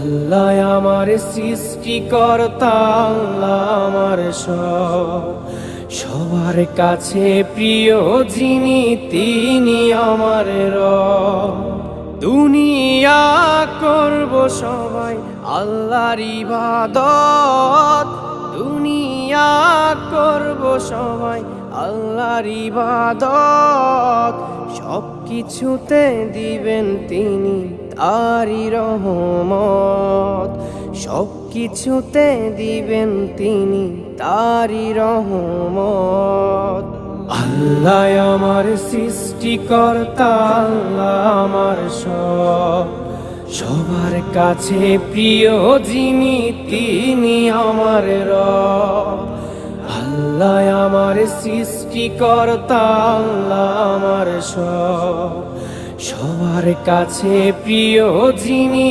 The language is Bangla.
আল্লাহ আমার সৃষ্টিকর্তা, আল্লাহ আমার সব, সবার কাছে প্রিয় যিনি তিনি আমার রব। দুনিয়া করব সবাই আল্লাহর ইবাদত, দুনিয়া করব সবাই আল্লাহর ইবাদত, সব কিছুতে দিবেন তিনি তারি রহমত, সব কিছুতে দিবেন তিনি তারি রহমত। আল্লাহ আমার সৃষ্টিকর্তা, আল্লাহ আমার সব, সবার কাছে প্রিয় যিনি তিনি আমার রব। আল্লাহ আমার সৃষ্টিকর্তা, আল্লাহ আমার সব, সবার কাছে প্রিয় যিনি